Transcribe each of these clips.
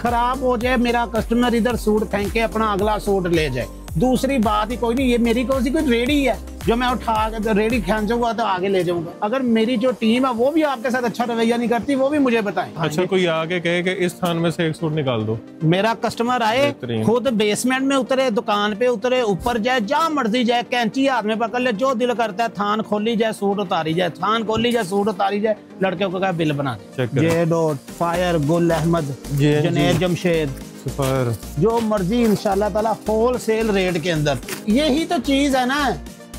खराब हो जाए, मेरा कस्टमर इधर सूट फेंक के अपना अगला सूट ले जाए, दूसरी बात ही कोई नहीं। ये मेरी कोई रेडी है जो मैं उठा के रेडी खींचूंगा तो आगे ले जाऊंगा। अगर मेरी जो टीम है वो भी आपके साथ अच्छा रवैया नहीं करती, वो भी मुझे बताएं। अच्छा, कोई आके कहे कि इस थान में से एक सूट निकाल दो, मेरा कस्टमर आए, खुद बेसमेंट में उतरे, दुकान पे उतरे, ऊपर जाए, जहाँ मर्जी जाए, कैंची हाथ में पकड़ ले, जो दिल करता है थान खोली जाए, सूट उतारी जाए, थान खोली जाए, सूट उतारी जाए, लड़के को कहा बिल बना दे। J dot fire, Gul Ahmed, Junaid Jamshed, जो मर्जी, इंशाल्लाह ताला होल सेल रेट के अंदर। यही तो चीज है ना,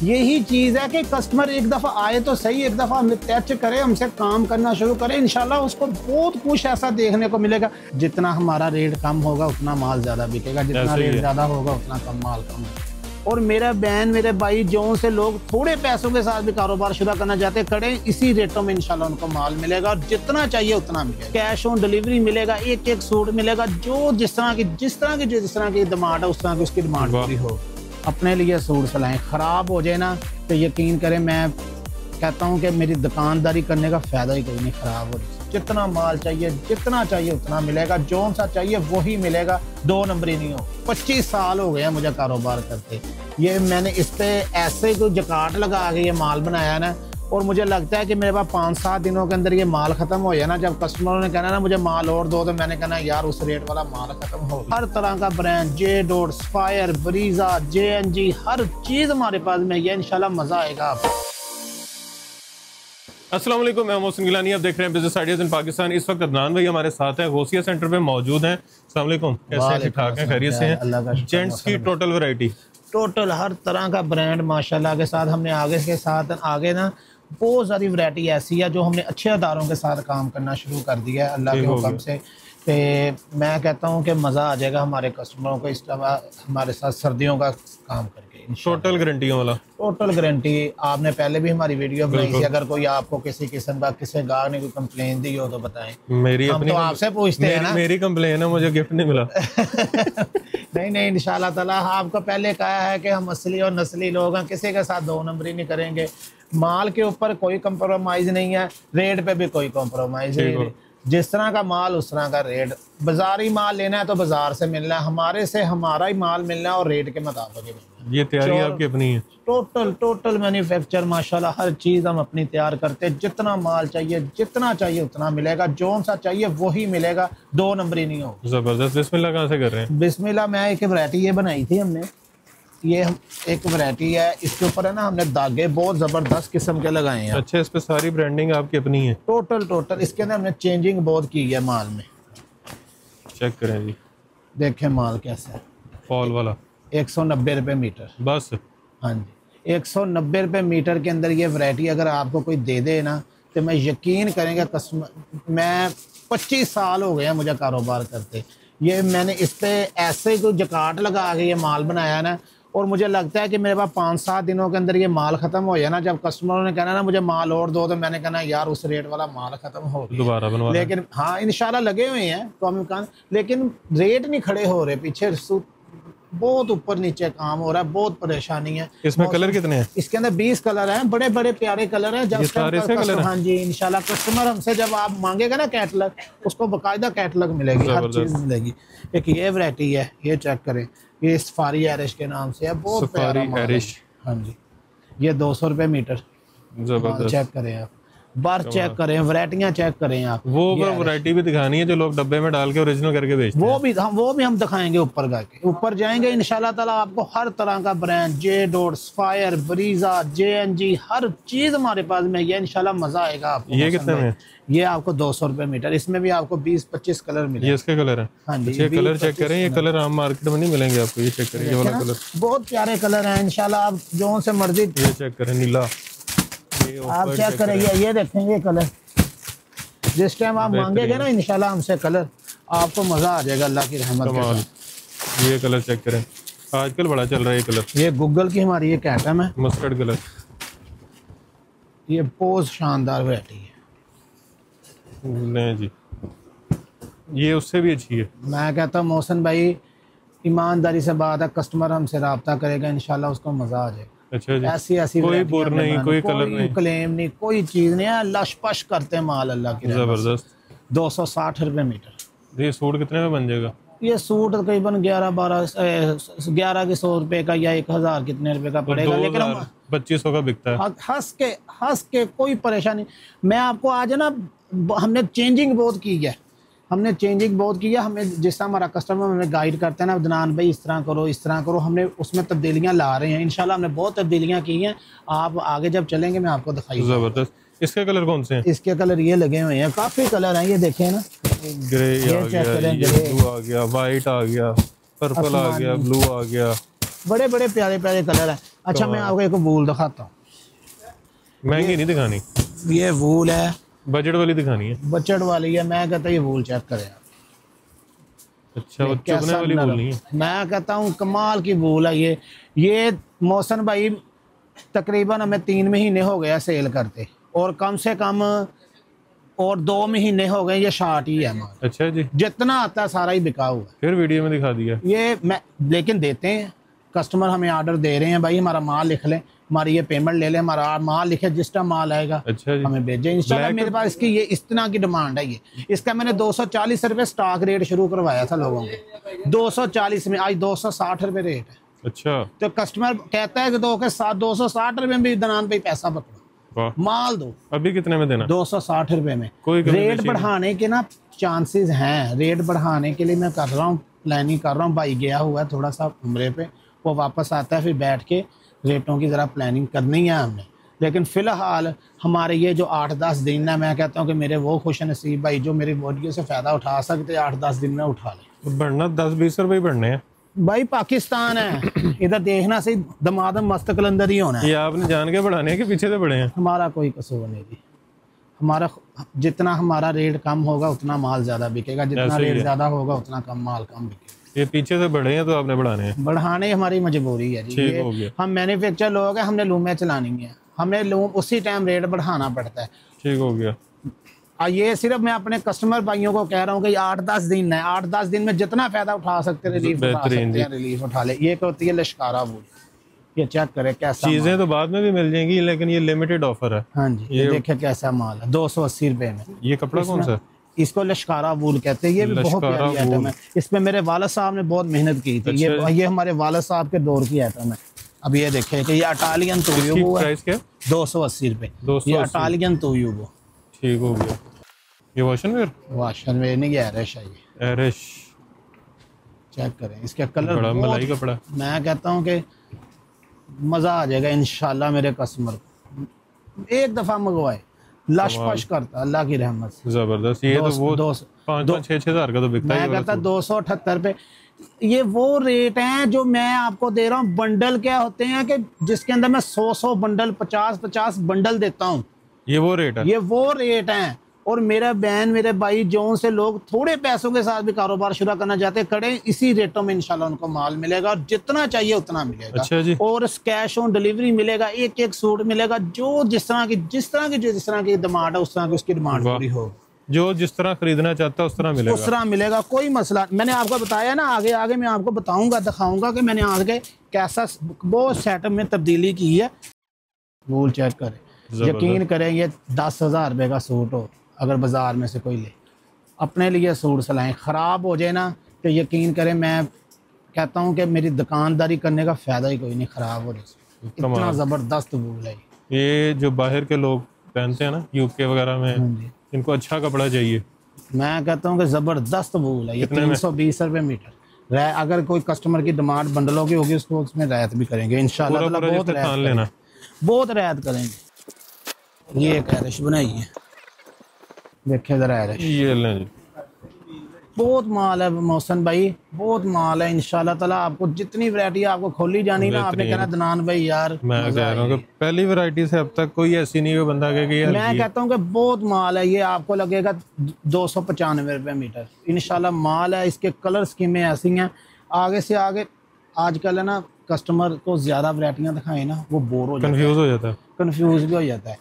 यही चीज है कि कस्टमर एक दफा आए तो सही, एक दफा हमें टच करे, हमसे काम करना शुरू करे, इंशाल्लाह उसको बहुत कुछ ऐसा देखने को मिलेगा। जितना हमारा रेट कम होगा उतना माल ज्यादा बिकेगा, जितना रेट ज्यादा होगा उतना कम माल कम होगा। और मेरा बहन, मेरे भाई, जो से लोग थोड़े पैसों के साथ भी कारोबार शुरू करना चाहते खड़े, इसी रेटों में इंशाल्लाह उनको माल मिलेगा और जितना चाहिए उतना मिलेगा। कैश ऑन डिलीवरी मिलेगा, एक एक सूट मिलेगा, जो जिस तरह की डिमांड है उस तरह की उसकी डिमांड पूरी हो। अपने लिए सूट सिलाएं, खराब हो जाए ना तो यकीन करें, मैं कहता हूँ कि मेरी दुकानदारी करने का फायदा ही कोई नहीं। खराब हो जाए, जितना माल चाहिए, जितना चाहिए उतना मिलेगा, जो सा चाहिए वही मिलेगा, दो नंबरी नहीं हो। 25 साल हो गए हैं मुझे कारोबार करते, ये मैंने इस पे ऐसे कोई जकाट लगा के ये माल बनाया ना, और मुझे लगता है कि मेरे पास 5-7 दिनों के अंदर ये माल खत्म हो जाए ना। जब कस्टमरों ने कहना ना मुझे माल और दो, तो मैंने कहना यार उस रेट वाला माल खत्म हो गया। हर तरह का brand, J dot, fire, Brezza, JNG, हर चीज हमारे पास में ये, इंशाल्लाह मजा आएगा आपको। अस्सलाम वालेकुम, मैं मोहसिन गिलानी, आप देख रहे हैं बिजनेस आइडियाज इन पाकिस्तान। इस वक्त अदनान भाई हमारे साथ हैं, गौसिया सेंटर पे मौजूद हैं। अस्सलाम वालेकुम, कैसे हैं? ठीक ठाक हैं, खैरियत से हैं? जेंट्स की टोटल वैरायटी, टोटल हर तरह का ब्रांड माशाल्लाह के साथ हमने आगे ना बहुत सारी वैरायटी ऐसी है जो हमने अच्छे अदारों के साथ काम करना शुरू कर दिया है अल्लाह के हुक्म से। तो मैं कहता हूँ कि मज़ा आ जाएगा हमारे कस्टमरों को इस तरह हमारे साथ सर्दियों का काम करके। टोटल गारंटियों वाला, टोटल गारंटी। आपने पहले भी हमारी वीडियो बनाई थी, अगर कोई आपको किसी किस्म का किसी गाहक ने कोई कंप्लेन दी हो तो बताएं। मेरी हम तो आपसे पूछते हैं ना। मेरी कंप्लेन है, मुझे गिफ्ट नहीं मिला। नहीं इंशाल्लाह ताला आपको पहले कहा है कि हम असली और नस्ली लोग हैं, किसी के साथ दो नंबरी नहीं करेंगे। माल के ऊपर कोई कंप्रोमाइज नहीं है, रेट पे भी कोई कंप्रोमाइज नहीं। जिस तरह का माल उस तरह का रेट। बाजारी माल लेना है तो बाजार से मिलना है, हमारे से हमारा ही माल मिलना है और रेट के मुताबिक मिलना है। ये तैयारी आपकी अपनी है? टोटल मैन्युफैक्चर माशाल्लाह, हर चीज़ हम अपनी तैयार करते हैं। जितना माल चाहिए, जितना चाहिए उतना मिलेगा, जो सा चाहिए वही मिलेगा, दो नंबरी नहीं हो। जबरदस्त। बिस्मिल्लाह कहाँ से कर रहे हैं? बिस्मिल्लाह, मैं एक वैरायटी ये बनाई थी हमने, ये एक वैरायटी है, इसके ऊपर है ना हमने धागे बहुत जबरदस्त किस्म के लगाए हैं। अच्छा, इस पे सारी ब्रांडिंग आपकी अपनी है? टोटल इसके अंदर हमने चेंजिंग बहुत की है माल में। चेक करें जी, देखें माल कैसा है। फॉल वाला 190 रुपये मीटर बस। हाँ जी, 190 रुपये मीटर के अंदर ये वैरायटी अगर आपको कोई दे दे ना तो मैं यकीन करेंगे कस्टमर। मैं 25 साल हो गए हैं मुझे कारोबार करते, ये मैंने इस पे ऐसे कोई जकाट लगा के ये माल बनाया ना, और मुझे लगता है कि मेरे पास 5-7 दिनों के अंदर ये माल खत्म हो जाए ना। जब कस्टमरों ने कहना ना मुझे माल और दो, तो मैंने कहना यार उस रेट वाला माल खत्म हो गया, दोबारा बनवा। लेकिन हाँ इंशाल्लाह लगे हुए हैं कम, लेकिन रेट नहीं खड़े हो रहे, पीछे बहुत ऊपर नीचे काम हो रहा है, बहुत परेशानी है। इसमें कलर कितने हैं? इसके अंदर 20 कलर हैं, बड़े बड़े प्यारे कलर हैं। जब कलर हाँ जी इंशाल्लाह कस्टमर हमसे जब आप मांगेगा ना कैटलॉग, उसको बाकायदा कैटलॉग मिलेगी, हर चीज मिलेगी। एक ये वैरायटी है, ये चेक करें, ये सफारी आयरिश के नाम से है, बहुत प्यारा माल है। हाँ जी, ये 200 रुपये मीटर। चेक करें आप, बार चेक करें, वैरायटियां चेक करें आप। वो वैरायटी भी दिखानी है जो लोग डब्बे में डाल के ओरिजिनल करके बेचते हैं, वो भी हम दिखाएंगे। ऊपर जाके ऊपर जाएंगे इंशाल्लाह ताला, आपको हर तरह का brand, J dot, fire, Brezza, JNG, हर चीज हमारे पास में ये, इंशाल्लाह मजा आएगा आपको। ये कितने में? ये आपको 200 रुपये मीटर। इसमें भी आपको 20-25 कलर मिले। ये इसके कलर है? हाँ जी, ये कलर चेक करें, ये कलर आम मार्केट में नहीं मिलेंगे आपको। ये चेक करें, ये वाला कलर बहुत प्यारे कलर है, इंशाल्लाह आप जो से मर्जी। ये चेक करें, नीला, आप चेक करें, ये देखें, ये कलर जिस टाइम आप मांगेंगे ना इंशाल्लाह हमसे कलर, आपको मजा आ जाएगा अल्लाह की रहमत के साथ। ये कलर चेक करें, आजकल बड़ा चल रहा है ये कलर। ये गूगल की हमारी ये कैटम है, मस्टर्ड कलर। ये बहुत शानदार वैरायटी है। नहीं जी, ये उससे भी अच्छी है। मैं कहता हूँ मोहसिन भाई, ईमानदारी से बात है, कस्टमर हमसे रब्ता करेगा इंशाल्लाह उसको मजा आ जाएगा। अच्छा जी, ऐसी कोई बुर नहीं, कोई कलर नहीं, क्लेम नहीं, कोई चीज नहीं है, लश पश करते हैं माल अल्लाह की। जबरदस्त। 260 रुपये मीटर। ये सूट कितने में बन जाएगा? ये सूट तकरीबन 11 के 100 रुपए का या 1000 कितने रुपए का पड़ेगा, लेकिन 2500 का बिकता है। हंस के कोई परेशानी। मैं आपको आज ना हमने चेंजिंग बहुत की है, हमें जिस तरह हमारा कस्टमर हमें गाइड करते हैं ना, अदनान भाई इस तरह करो, हमने उसमें तब्दीलियां ला रहे हैं। इंशाल्लाह हमने बहुत तब्दीलियां की हैं। आप आगे जब चलेंगे मैं आपको दिखाऊंगा। जबरदस्त। इसके कलर कौन से हैं? इसके कलर ये लगे हुए हैं, काफी कलर हैं, ये देखें ना, ग्रे आ गया, ये ब्लू आ गया, वाइट आ गया, पर्पल आ गया, ब्लू आ गया, बड़े बड़े प्यारे प्यारे कलर हैं। अच्छा मैं आपको एक वूल दिखाता हूँ। महंगी नहीं दिखानी, ये वूल है, बजट वाली दिखानी है। बजट वाली है। मैं कहता हूँ ये वूल चेक करें। अच्छा, वो चुभने वाली वूल नहीं है। मैं कहता हूँ कमाल की वूल है ये मोहसन भाई तकरीबन हमें 3 महीने हो गया सेल करते, और कम से कम और 2 महीने हो गए ये शार्ट ही है माल। अच्छा जी, जितना आता है सारा ही बिका हुआ है। फिर वीडियो में दिखा दिया ये मैं, लेकिन देते हैं कस्टमर हमें ऑर्डर दे रहे हैं, भाई हमारा माल लिख लें, हमारी ये पेमेंट ले लें, हमारा माल लिखे, जिस टाइम माल आएगा अच्छा जी, हमें भेजें इंशाल्लाह। मेरे पास इसकी ये इस तरह की डिमांड है। ये इसका मैंने 240 रुपये स्टॉक रेट शुरू करवाया था लोगों को, 240 में, आज 260 रुपये रेट है। अच्छा, तो कस्टमर कहता है कि 260 रुपये में भी दनान पे पैसा पकड़ो, माल दो। अभी कितने में देना? 260 रुपये में। कोई रेट बढ़ाने के ना चांसेस हैं, रेट बढ़ाने के लिए मैं कर रहा हूँ, प्लानिंग कर रहा हूँ। भाई गया हुआ है थोड़ा सा उम्रे पे, वो वापस आता है, फिर बैठ के रेटों की ज़रा प्लानिंग करनी है हमने। लेकिन फ़िलहाल हमारे ये जो 8-10 दिन है, मैं कहता हूँ कि मेरे वो खुश नसीब भाई जो मेरी वीडियो से फ़ायदा उठा सकते 8-10 दिन में उठा लें। बढ़ना 10-20 रुपये बढ़ने हैं भाई, पाकिस्तान है इधर देखना सही, दमादम मस्त कलंदर ही होना है। ये आपने जान के बढ़ाने हैं कि पीछे से बढ़े हैं? हमारा कोई कसूर नहीं जी, हमारा जितना हमारा रेट कम होगा उतना माल ज़्यादा बिकेगा, जितना रेट ज़्यादा होगा उतना कम माल कम बिकेगा। ये पीछे से बढ़े हैं तो आपने बढ़ाने हैं? बढ़ाने हमारी मजबूरी है जी। ठीक हो गया। हम मैन्युफैक्चर लोग हैं, हमने लूमें चलानी है, हमने लूम उसी टाइम रेट बढ़ाना पड़ता है। ठीक हो गया। ये सिर्फ मैं अपने कस्टमर भाइयों को कह रहा हूँ कि 8-10 दिन है, 8-10 दिन में जितना फायदा उठा सकते रिलीफ उठा ले। ये होती है लश्कारा वूल, ये चेक करे कैसा। चीजें तो बाद में भी मिल जाएंगी लेकिन ये लिमिटेड ऑफर है। हाँ जी, ये देखे कैसा माल है, 280 रुपए में। ये कपड़ा कौन सा? इसको लश्कारा वूल कहते हैं। ये भी बहुत प्यारी आइटम है, इसमें मेरे वालिद साहब ने बहुत मेहनत की थी। ये हमारे वालिद साहब के दौर की आइटम है। अब ये देखे कि ये इटालियन तोयूबो है, 280 रुपए। ये इटालियन तोयूबो। ठीक हो गया। ये वाशनवेयर नहीं, ये एरिश है। ये एरिश चेक करें, इसके कलर बड़ा मलाई कपड़ा। मैं कहता हूँ कि मजा आ जाएगा इंशाल्लाह। मेरे कस्टमर को एक दफा मंगवाए लश पश करता, अल्लाह की रहमत से। जबरदस्त। ये तो वो 5-6 हज़ार का तो बिकता है। मैं कहता 278 पे। ये वो रेट हैं जो मैं आपको दे रहा हूँ। बंडल क्या होते हैं कि जिसके अंदर मैं 100 बंडल 50 बंडल देता हूँ, ये वो रेट है। ये वो रेट हैं। और मेरा बहन मेरे भाई जोन से लोग थोड़े पैसों के साथ भी कारोबार शुरू करना चाहते हैं, खड़े इसी रेटों में इंशाल्लाह उनको माल मिलेगा, और जितना चाहिए उतना मिलेगा। अच्छा जी। और कैश ऑन डिलीवरी मिलेगा, एक सूट मिलेगा, जो जिस तरह की डिमांड है उस तरह की उसकी डिमांड पूरी हो। जो जिस तरह खरीदना चाहता है उस तरह मिलेगा, कोई मसला। मैंने आपको बताया ना, आगे मैं आपको बताऊंगा, दिखाऊंगा कि मैंने आगे कैसा बहुत सेटअप में तब्दीली की है। वूल चेक करें, यकीन करें, ये 10,000 रुपये का सूट हो, अगर बाजार में से कोई ले, अपने लिए सूट सिलाएं, ख़राब हो जाए ना तो यकीन करें, मैं कहता हूं कि मेरी दुकानदारी करने का फ़ायदा ही कोई नहीं, ख़राब हो रही। इतना ज़बरदस्त वूल है। ये जो बाहर के लोग पहनते हैं ना, यूके वगैरह में, इनको अच्छा कपड़ा चाहिए। मैं कहता हूँ कि ज़बरदस्त वूल है। ये 320 रुपये मीटर। अगर कोई कस्टमर की डिमांड बंडलों की होगी उसको उसमें रियायत भी करेंगे इंशाल्लाह। बहुत रियायत करेंगे। ये एक एरिश बनाई है, देखे जरा एरिश। ये लें, बहुत माल है मोहसन भाई, बहुत माल है इंशाल्लाह ताला। आपको जितनी वैरायटी आपको खोली जानी ना, आपने कहना दनान भाई यार मैं कह रहा हूँ कि पहली वैरायटी से अब तक कोई ऐसी नहीं है बंदा कहे कि मैं कहता हूँ कि बहुत माल है। ये आपको लगेगा 295 रुपये मीटर इंशाल्लाह माल है। इसके कलर स्कीमें ऐसी हैं, आगे से आगे आजकल है ना, कस्टमर को ज़्यादा वैरायटियाँ दिखाएं ना, वो बोर हो जाता है, कन्फ्यूज़ भी हो जाता है।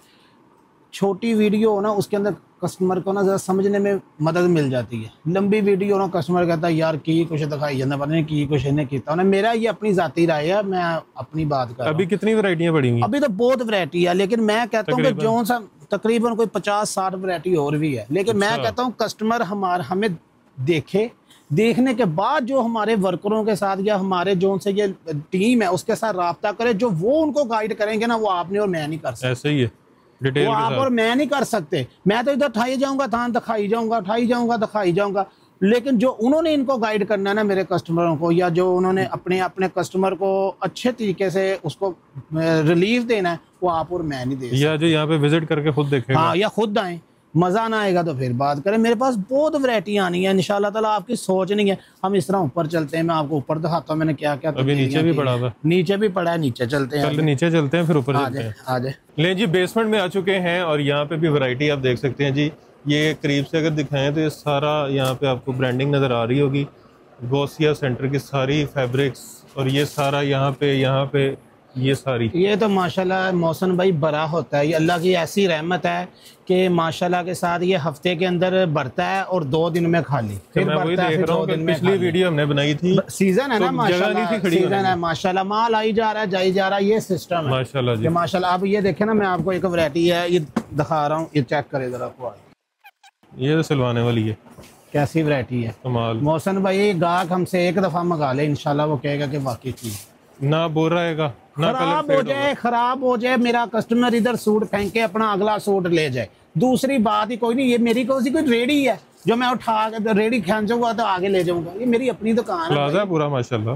छोटी वीडियो हो ना, उसके अंदर कस्टमर को ना ज़रा समझने में मदद मिल जाती है। लंबी वीडियो ना, कस्टमर कहता है यार की कुछ दिखाई जाता, पता नहीं की कुछ इन्हें किया। मेरा ये अपनी ज़ाती राय है, मैं अपनी बात कर रहा हूं। अभी कितनी वैरायटियां पड़ी हुई? अभी तो बहुत वैरायटी है, लेकिन मैं कहता हूँ कि जो सा तकरीबन कोई 50-60 वैरायटी और भी है। लेकिन मैं कहता हूँ कस्टमर हमें देखे, देखने के बाद जो हमारे वर्करों के साथ या हमारे जो से ये टीम है उसके साथ राब्ता करे, जो वो उनको गाइड करेंगे ना, वो आपने और मैं नहीं कर सकते। ऐसे ही है, डिटेल वो आप और मैं नहीं कर सकते। मैं तो इधर ठाई जाऊंगा, थान दिखाई जाऊंगा, ठाई जाऊंगा, दिखाई जाऊंगा, लेकिन जो उन्होंने इनको गाइड करना है ना मेरे कस्टमरों को, या जो उन्होंने अपने कस्टमर को अच्छे तरीके से उसको रिलीफ देना है, वो आप और मैं नहीं दे सकते। या जो यहाँ पे विजिट करके खुद देखेगा। हाँ, या खुद आए, मजा ना आएगा तो फिर बात करें। मेरे पास बहुत वैरायटी आनी है इंशाल्लाह ताला, आपकी सोच नहीं है। हम इस तरह ऊपर चलते हैं, मैं आपको ऊपर दिखाता हूँ मैंने क्या क्या। अभी नीचे भी पड़ा हुआ है, नीचे भी पड़ा है, नीचे चलते हैं। नीचे चलते हैं फिर ऊपर चलते हैं। आ जाए। ले जी, बेसमेंट में आ चुके हैं और यहाँ पे भी वैरायटी आप देख सकते हैं जी। ये करीब से अगर दिखाएं तो ये सारा यहाँ पे आपको ब्रांडिंग नज़र आ रही होगी, गोसिया सेंटर की सारी फैब्रिक्स, और ये सारा यहाँ पे ये सारी, ये तो माशाल्लाह मौसम भाई बड़ा होता है। ये अल्लाह की ऐसी रहमत है कि माशाल्लाह के साथ ये हफ्ते के अंदर बढ़ता है और 2 दिन में खाली फिर बढ़ता है। फिर 2 दिन में पिछली वीडियो हमने बनाई थी, सीजन है ना माशाल्लाह, सीजन है माशाल्लाह, माल आई जा रहा है जाई जा रहा है, ये सिस्टम है माशाल्लाह जी। माशाल्लाह आप ये देखें ना, मैं आपको एक वैरायटी है ये दिखा रहा हूँ, ये चेक करें जरा। ये तो सिलवाने वाली है, कैसी वैरायटी है कमाल। मौसम भाई गाहक हमसे एक दफा मंगा ले, इंशाल्लाह वो कहेगा कि वाकई चीज ना बोल रहेगा, ना खराब हो जाए, मेरा कस्टमर इधर सूट फेंक के अपना अगला सूट ले जाए, दूसरी बात ही कोई नहीं। ये मेरी कोई रेडी है जो मैं उठा के रेडी खींचूंगा तो आगे ले जाऊंगा, ये मेरी अपनी दुकान है पूरा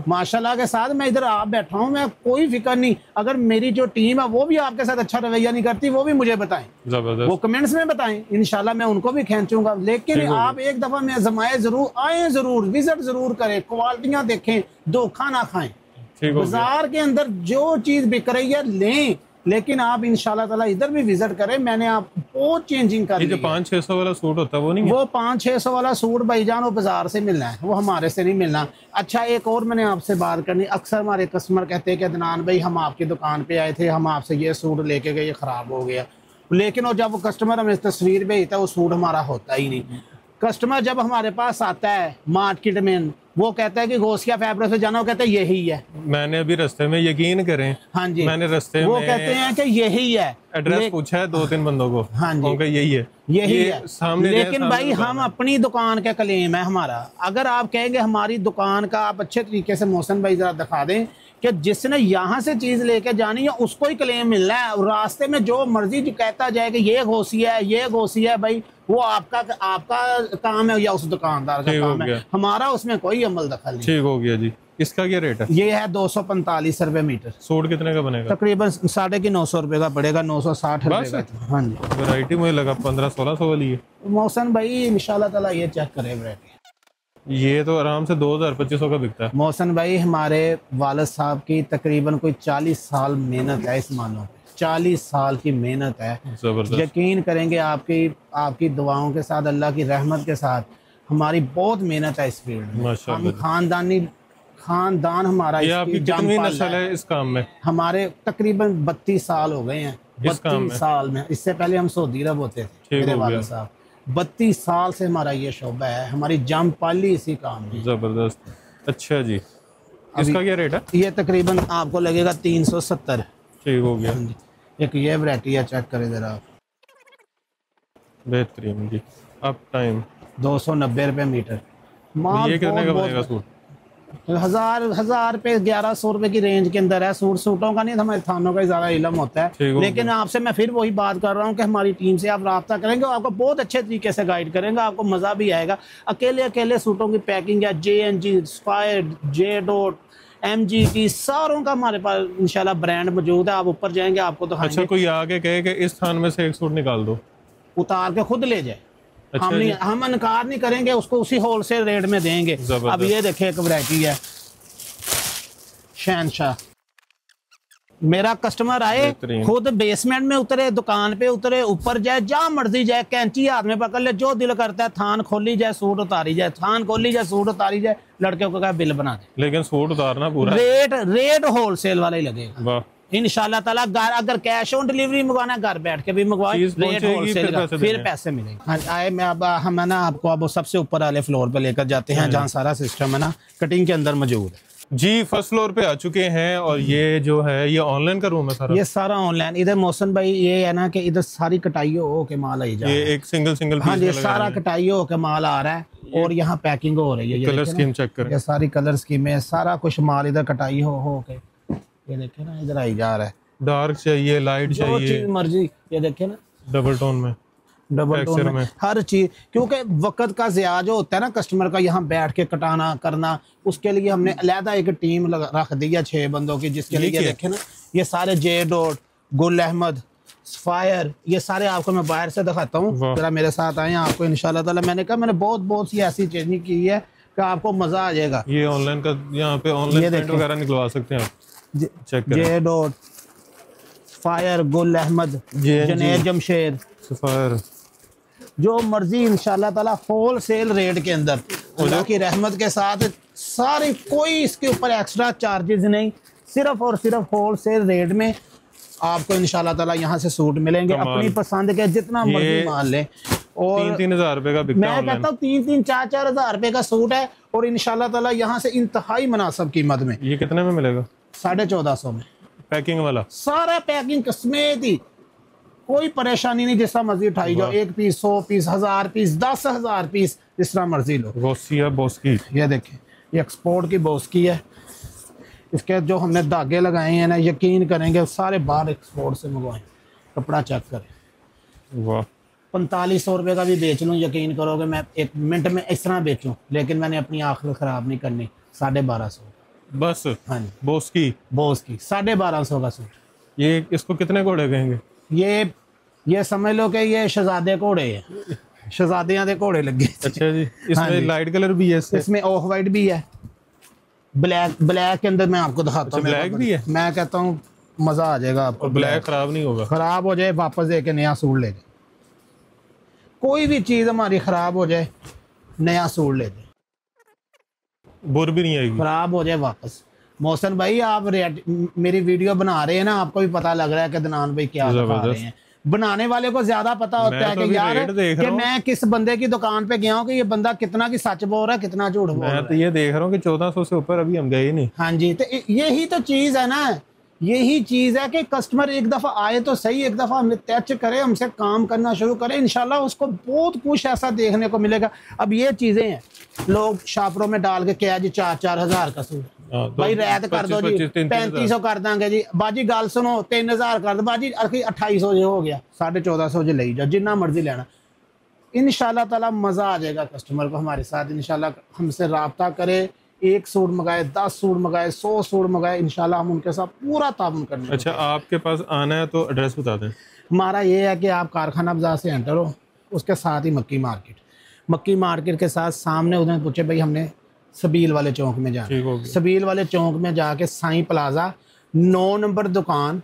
माशाल्लाह के साथ। मैं इधर आप बैठा हूँ, मैं कोई फिक्र नहीं। अगर मेरी जो टीम है वो भी आपके साथ अच्छा रवैया नहीं करती, वो भी मुझे बताएं, वो कमेंट्स में बताएं, इंशाल्लाह मैं उनको भी खींचूंगा। लेकिन आप एक दफा मैं आजमाए जरूर, आए जरूर, विजिट जरूर करें, क्वालिटियां देखें, धोखा ना खाएं। बाजार के अंदर जो चीज बिक रही है लें, लेकिन आप इंशाल्लाह ताला इधर भी विजिट करें। मैंने आप बहुत चेंजिंग कर ली। जो 500-600 वाला सूट होता है वो नहीं है? वो 500-600 वाला सूट भाईजान वो बाजार से मिलना है, वो हमारे से नहीं मिलना। अच्छा, एक और मैंने आपसे बात करनी, अक्सर हमारे कस्टमर कहते हैं कि अदनान भाई हम आपकी दुकान पे आए थे, हम आपसे ये सूट लेके गए, ये खराब हो गया। लेकिन वो जब वो कस्टमर हमें तस्वीर भेजता है वो सूट हमारा होता ही नहीं। कस्टमर जब हमारे पास आता है मार्केट में, वो कहता है कि गोसिया फैब्रिक से जाना, वो कहता है यही है। मैंने अभी रास्ते में, यकीन करें, हाँ जी, मैंने रास्ते में, वो कहते हैं कि यही है, एड्रेस पूछा है 2-3 बंदों को, हाँ जी, यही है, यही है सामने। लेकिन भाई हम अपनी दुकान का क्लेम है हमारा। अगर आप कहेंगे हमारी दुकान का आप अच्छे तरीके से मोहसिन भाई जरा दिखा दें कि जिसने यहाँ से चीज लेके जानी है उसको ही क्लेम मिलना है। रास्ते में जो मर्जी जो कहता जाए कि ये गोसिया है, ये गोसिया है, भाई वो आपका काम है या उस दुकानदार का काम है, हमारा उसमें कोई अमल दखल नहीं। ठीक हो गया जी। इसका क्या रेट है? ये है 245 रुपए मीटर। सूट कितने का बनेगा? तकरीबन 950 रुपए का पड़ेगा, 960 रुपए का। हाँ जी, वैरायटी मुझे लगा 1500-1600 वाली है। मौसम भाई इंशाल्लाह ताला ये चेक करे वैरायटी, ये तो आराम से 2000-2500 का बिकता है। मौसम भाई हमारे वालिद साहब की तकरीबन कोई 40 साल मेहनत है इस मालों पे, 40 साल की मेहनत है। यकीन करेंगे आपकी दुआओं के साथ, अल्लाह की रहमत के साथ हमारी बहुत मेहनत है इस फील्ड में। हम खानदान हमारा ये आपकी कितनी नस्ल है इस काम में? हमारे तकरीबन 32 साल हो गए हैं 32 साल में। इससे पहले हम सऊदी अरब होते थे मेरे वालिद साहब। 32 साल से हमारा ये शोबा है, हमारी जम पाली इसी काम में। जबरदस्त। अच्छा जी, इसका क्या रेट है? ये तकरीबन आपको लगेगा 370। ठीक हो गया। एक ये वैरायटी है, चेक करें जरा आप, बेहतरीन जी। अप टाइम 290 रुपए मीटर। ये कितने का बनेगा सूट? 1000 रुपए 1100 रुपए की रेंज के अंदर है। सूटों का नहीं, हमारे थानों का ही ज्यादा इल्म होता है। लेकिन आपसे मैं फिर वही बात कर रहा हूँ कि हमारी टीम से आप राब्ता करेंगे, आपको बहुत अच्छे तरीके से गाइड करेंगे, आपको मजा भी आएगा। अकेले सूटों की पैकिंग है, JNG, स्पायर, J.Dot, MGT, सारों का हमारे पास इंशाल्लाह ब्रांड मौजूद है। आप ऊपर जाएंगे आपको तो। अच्छा, कोई आगे कहे कि इस थान में से एक सूट निकाल दो, उतार के खुद ले जाए। अच्छा, हम इनकार नहीं करेंगे, उसको उसी होलसेल रेट में देंगे। अब ये देखिए एक वैरायटी है शहनशाह। मेरा कस्टमर आए, खुद बेसमेंट में उतरे, दुकान पे उतरे, ऊपर जाए, जहाँ मर्जी जाए, कैंची हाथ में पकड़ ले, जो दिल करता है थान खोली जाए, सूट उतारी जाए, थान खोली जाए, सूट उतारी जाए, लड़के को कहा बिल बना दे। लेकिन सूट उतारना पूरा रेट होलसेल वाला ही लगेगा इंशाल्लाह ताला। अगर कैश ऑन डिलीवरी मंगवाना है, घर बैठ के भी मंगवाए, रेट होलसेल का, फिर पैसे मिलेंगे। आए मैं अब हम है ना आपको अब सबसे ऊपर वाले फ्लोर पे लेकर जाते हैं, जहाँ सारा सिस्टम है ना कटिंग के अंदर मौजूद है। जी फर्स्ट फ्लोर पे आ चुके हैं और ये जो है ये ऑनलाइन का रूम है सारा? ये सारा ऑनलाइन। इधर मोहसिन भाई ये है ना कि इधर सारी कटाई हो के माल आई जा रहा है। ये एक सिंगल हाँ ये सारा कटाई हो के माल आ रहा है और यहाँ पैकिंग हो रही है। कलर स्कीम चेक करें, ये सारी कलर स्कीम है, सारा कुछ माल इधर कटाई हो के ये देखे ना इधर आई जा रहा है। डार्क चाहिए, लाइट चाहिए, जो चीज मर्जी, ये देखे ना डबल टोन में, डबल टोन में हर चीज। क्योंकि वक्त का ज़िया जो होता है ना कस्टमर का, यहाँ बैठ के कटाना करना, उसके लिए हमने अलहदा एक टीम रख दी है 6 बंदों की, जिसके लिए देखे ना ये सारे J dot, Gul Ahmed, fire, ये सारे आपको मैं बाहर से दिखाता हूँ, जरा मेरे साथ आए आपको इंशाल्लाह ताला। मैंने कहा मैंने बहुत सी ऐसी चेंजिंग की है कि आपको मजा आ जाएगा। ये ऑनलाइन का यहाँ पे ऑनलाइन प्रिंट वगैरह निकलवा सकते हैं आप, चेक करें। J dot, fire, Gul Ahmed, Junaid Jamshed, fire, जो मर्जी इंशाल्लाह ताला होल सेल रेट के अंदर अल्लाह की रहमत के साथ सारी, कोई इसके ऊपर एक्स्ट्रा चार्जेस नहीं, सिर्फ और सिर्फ होल सेल रेट में आपको इंशाल्लाह ताला यहाँ से सूट मिलेंगे अपनी पसंद के, जितना मर्जी मान लें। और 3-3 हज़ार रुपए का बिकता है। मैं कहता हूँ 3-3, 4-4 हज़ार रुपए का सूट है और इंशाल्लाह ताला यहाँ से इंतहाई मुनासिब कीमत में। ये कितने में मिलेगा? 1450 में पैकिंग वाला, सारा पैकिंग समेत ही, कोई परेशानी नहीं, जिस तरह मर्जी उठाई जाओ, 1 पीस, 100 पीस, 1000 पीस, 10,000 पीस, जिस तरह मर्जी लो। गोसिया बोस्की, ये देखें ये एक्सपोर्ट की बोस्की है, इसके जो हमने धागे लगाए हैं ना, यकीन करेंगे सारे बाहर एक्सपोर्ट से मंगवाए। कपड़ा चेक करें, वाह 4500 रुपये का भी बेच लूँ, यकीन करोगे मैं 1 मिनट में इस तरह बेचूँ, लेकिन मैंने अपनी आखिर ख़राब नहीं करनी। 1250 बस। हाँ जी बोस्की 1250 का सूट। ये इसको कितने घोड़े कहेंगे? ये समझ लो कि ये शहजादे घोड़े हैं, शहजादियां दे घोड़े लगे। अच्छा जी, इसमें लाइट कलर भी है, इसमें ऑफ वाइट भी है, ब्लैक के अंदर मैं आपको दिखाता हूँ। ब्लैक भी है, मैं कहता हूँ मजा आ जाएगा आपको। ब्लैक खराब नहीं होगा, खराब हो जाए वापस दे के नया सूट ले जाए, कोई भी चीज हमारी खराब हो जाए नया सूट ले जाए, बुर भी नहीं आएगी। खराब हो जाए वापस। मोहसिन भाई आप मेरी वीडियो बना रहे हैं ना, आपको भी पता लग रहा है कि दनान भाई क्या दिखा रहे हैं। बनाने वाले को ज्यादा पता होता है कि यार कि मैं किस बंदे की दुकान पे गया हूँ कि ये बंदा कितना की सच बोल रहा है, कितना झूठ बोल रहा है। मैं तो ये देख रहा हूँ कि 1400 से ऊपर अभी हम गए नहीं। हाँ जी, तो यही तो चीज है ना, यही चीज है कि कस्टमर एक दफा आए तो सही, एक दफा हमें टच करे, हमसे काम करना शुरू करे, इंशाल्लाह उसको बहुत कुछ ऐसा देखने को मिलेगा। अब ये चीजें हैं, लोग शापरों में डाल के क्या जी 4-4 हज़ार का सूट, भाई रैत कर दो जी 3500 कर देंगे जी, बाजी गाल सुनो 3000 कर दो बाजी, 2800 जो हो गया, 1450 जो ले जाओ, जितना मर्जी लेना। इंशाल्लाह ताला मजा आ जाएगा कस्टमर को हमारे साथ। इंशाल्लाह हमसे राब्ता करे, 1 सूट मंगाए, 10 सूट मंगाए, 100 सूट मंगाए, इंशाल्लाह हम उनके साथ पूरा ताउन करने। अच्छा, आपके पास आना है तो एड्रेस बता दें। हमारा ये है कि आप कारखाना बाजार से एंटर हो, उसके साथ ही मक्की मार्केट के साथ सामने, उन्होंने पूछे भाई हमने सबील वाले चौक में जाना, सबील वाले चौक में जाके साईं प्लाजा 9 नंबर दुकान,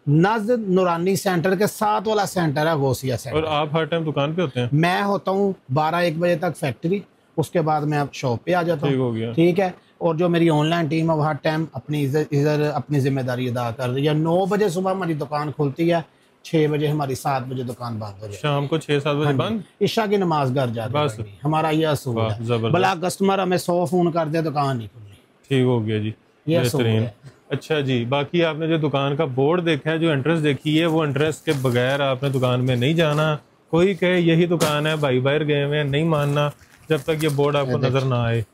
नज़द नूरानी सेंटर के साथ वाला सेंटर है, गोसिया सेंटर। और आप हर टाइम दुकान पे होते हैं? मैं होता हूँ 12-1 बजे तक फैक्ट्री, उसके बाद मैं अब शॉप पे आ जाता हूँ। ठीक है। और जो मेरी ऑनलाइन टीम है वो हर टाइम अपनी इधर अपनी जिम्मेदारी अदा कर रही है। 9 बजे सुबह हमारी दुकान खुलती है, 6 बजे हमारी, 7 बजे दुकान बंद हो जाती है, शाम को 6-7 बजे बंद, ईशा की नमाज घर जाती है। हमारा यह असूल है, भला कस्टमर हमें 100 फोन कर दे दुकान नहीं खुलनी। ठीक हो गया जी, बेहतरीन। अच्छा जी, बाकी आपने जो दुकान का बोर्ड देखा है, जो एंट्रेंस देखी है, वो एंट्रेंस के बगैर आपने दुकान में नहीं जाना। कोई कहे यही दुकान है, भाई बाहर गए हुए हैं, नहीं मानना जब तक ये बोर्ड आपको नजर ना आए।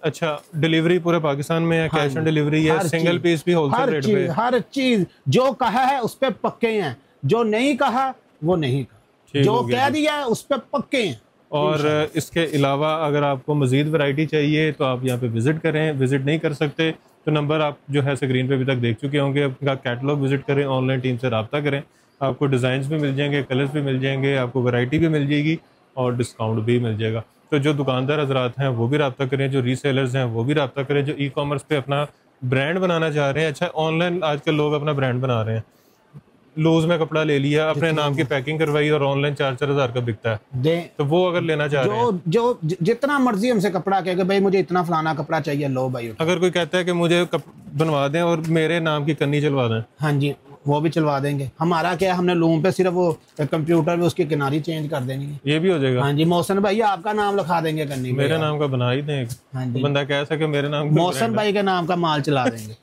अच्छा, डिलीवरी पूरे पाकिस्तान में है, कैश ऑन डिलीवरी है, सिंगल पीस भी होलसेल रेट पे, हर चीज जो कहा है उस पे पक्के हैं, जो नहीं कहा वो नहीं कहा, जो कह दिया है उस पे पक्के हैं। और इसके अलावा अगर आपको मजीद वैरायटी चाहिए तो आप यहाँ पे विजिट करें, विजिट नहीं कर सकते तो नंबर आप जो है स्क्रीन पे अभी तक देख चुके होंगे, आपका कैटलॉग विजिट करें, ऑनलाइन टीम से रब्ता करें, आपको डिज़ाइन भी मिल जाएंगे, कलर्स भी मिल जाएंगे, आपको वैरायटी भी मिल जाएगी और डिस्काउंट भी मिल जाएगा। तो जो दुकानदार हजरात हैं वो भी रब्ता करें, जो रीसेलर्स हैं वो भी रब्ता करें, जो ई-कॉमर्स पे अपना ब्रांड बनाना चाह रहे हैं। अच्छा, ऑनलाइन आजकल लोग अपना ब्रांड बना रहे हैं, लूज में कपड़ा ले लिया, अपने नाम की पैकिंग करवाई और ऑनलाइन 4-4 हज़ार का बिकता है, तो वो अगर लेना चाह रहे हैं, जो जितना मर्जी हमसे कपड़ा कहेगा भाई मुझे इतना फलाना कपड़ा चाहिए, लो भाई। अगर कोई कहता है कि मुझे बनवा दें और मेरे नाम की कन्नी चलवा दें, हाँ जी, वो भी चलवा देंगे। हमारा क्या है, हमने लूम पे सिर्फ वो कंप्यूटर में उसकी किनारी चेंज कर देनी है। ये भी हो जाएगा। हाँ जी, मोहसिन भाई आपका नाम लिखा देंगे करनी, मेरे नाम का बना ही दें। हाँ जी, तो बंदा कह सके मेरे नाम का, मोहसिन भाई के नाम का माल चला देंगे।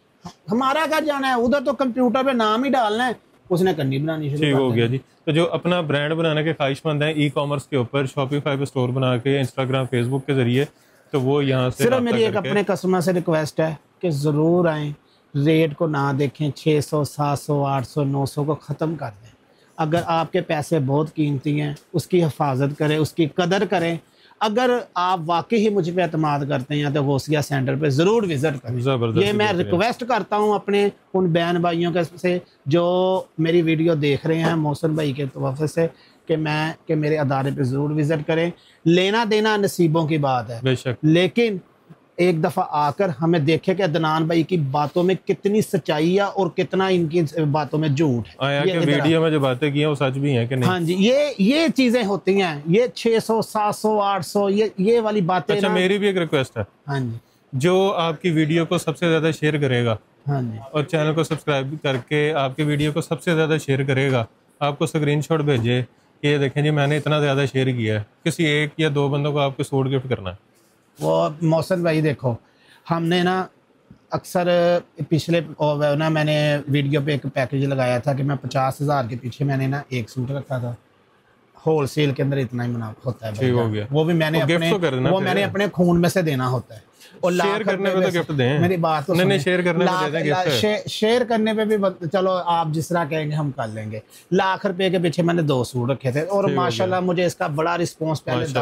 हमारा क्या जाना है, उधर तो कंप्यूटर पे नाम ही डालना है, उसने करनी बनानी शुरू ठीक कर हो गया देनी। जी। तो जो अपना ब्रांड बनाने के ख्वाहिशमंद हैं ई कॉमर्स के ऊपर, शॉपिफाई पे स्टोर बना के इंस्टाग्राम फेसबुक के जरिए, तो वो यहाँ से सिर्फ मेरी एक करके अपने कस्टमर से रिक्वेस्ट है कि ज़रूर आएँ, रेट को ना देखें, 600 700 800 900 को ख़त्म कर दें। अगर आपके पैसे बहुत कीमती हैं, उसकी हिफाजत करें, उसकी कदर करें। अगर आप वाकई ही मुझ पे एतमाद करते हैं तो गौसिया सेंटर पे ज़रूर विज़िट करें। जबरदस्त। ये मैं रिक्वेस्ट करता हूँ अपने उन बहन भाइयों के से जो मेरी वीडियो देख रहे हैं, मोहसिन भाई के तवफ़े से, कि मेरे अदारे पे ज़रूर विज़िट करें। लेना देना नसीबों की बात है बेशक, लेकिन एक दफ़ा आकर हमें देखे कि अदनान भाई की बातों में कितनी सच्चाई है और कितना इनकी बातों में झूठ है। आया कि वीडियो में जो बातें की हैं वो सच भी हैं कि नहीं। हाँ जी, ये चीज़ें होती हैं, ये 600 700 800 ये वाली बातें। अच्छा, मेरी भी एक रिक्वेस्ट है। हाँ जी, जो आपकी वीडियो को सबसे ज़्यादा शेयर करेगा हाँ जी, और चैनल को सब्सक्राइब करके आपकी वीडियो को सबसे ज़्यादा शेयर करेगा, आपको स्क्रीनशॉट भेजे कि ये देखें जी मैंने इतना ज़्यादा शेयर किया है, किसी 1 या 2 बंदों को आपको सूट गिफ्ट करना है। वो मोहसिन भाई देखो, हमने ना अक्सर पिछले ना मैंने वीडियो पे एक पैकेज लगाया था कि मैं 50,000 के पीछे मैंने ना एक सूट रखा था। होलसेल के अंदर इतना ही मुनाफा होता है ठीक हो गया। वो भी मैंने अपने खून में से देना होता है। और शेयर करने पे तो गिफ्ट दें। मेरी बात तो नहीं, शेयर करने पे दे दें गिफ्ट। शेयर करने पे भी चलो आप जिस तरह कहेंगे हम कर लेंगे। ₹1,00,000 के पीछे मैंने 2 सूट रखे थे और माशाल्लाह मुझे इसका बड़ा रिस्पॉन्स पहले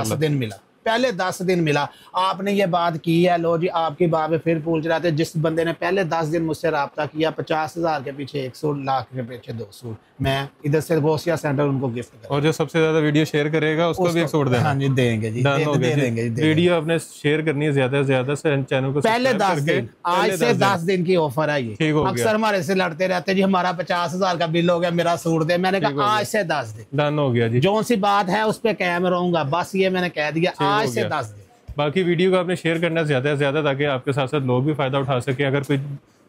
10 दिन मिला। आपने ये बात की है, लो जी आपकी बात पे फिर पूछ रहे थे। जिस बंदे ने पहले 10 दिन मुझसे रब्ता किया, 50,000 के पीछे 1 सूट, लाख के पीछे 2 सूट, मैं इधर से गौसिया सेंटर उनको गिफ्ट करूंगा। और जो सबसे ज्यादा वीडियो शेयर करेगा उसको भी 1 सूट देना। हाँ जी, देंगे जी, दे देंगे। वीडियो आपने शेयर करनी है ज्यादा से ज्यादा, चैनल को पहले 10 दिन, आज से 10 दिन की ऑफर है ये। अक्सर हमारे से लड़ते रहते जी हमारा 50,000 का बिल हो गया, मेरा सूट दे। मैंने कहा आज से 10 दिन डन हो गया जी। जो सी बात है उस पर कायम रहूंगा, बस ये मैंने कह दिया, आज से 10 दिन। बाकी वीडियो को आपने शेयर करना ज़्यादा से ज़्यादा, ताकि आपके साथ साथ लोग भी फ़ायदा उठा सके। अगर कोई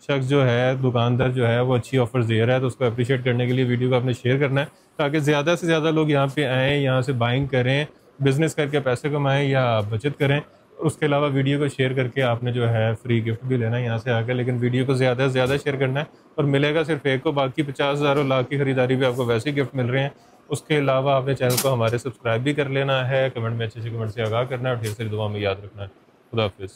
शख्स जो है, दुकानदार जो है, वो अच्छी ऑफर दे रहा है तो उसको अप्रिशिएट करने के लिए वीडियो को आपने शेयर करना है, ताकि ज़्यादा से ज़्यादा लोग यहाँ पे आएँ, यहाँ से बाइंग करें, बिज़नेस करके पैसे कमाएं या बचत करें। उसके अलावा वीडियो को शेयर करके आपने जो है फ्री गिफ्ट भी लेना है यहाँ से आकर, लेकिन वीडियो को ज़्यादा से ज़्यादा शेयर करना है और मिलेगा सिर्फ एक को। बाकी 50,000 और लाख की खरीदारी भी आपको वैसे ही गिफ्ट मिल रहे हैं। उसके अलावा आपने चैनल को हमारे सब्सक्राइब भी कर लेना है, कमेंट में अच्छे से कमेंट से आगाह करना है और ढेर सारी दुआ में याद रखना है। खुदा हाफिज़।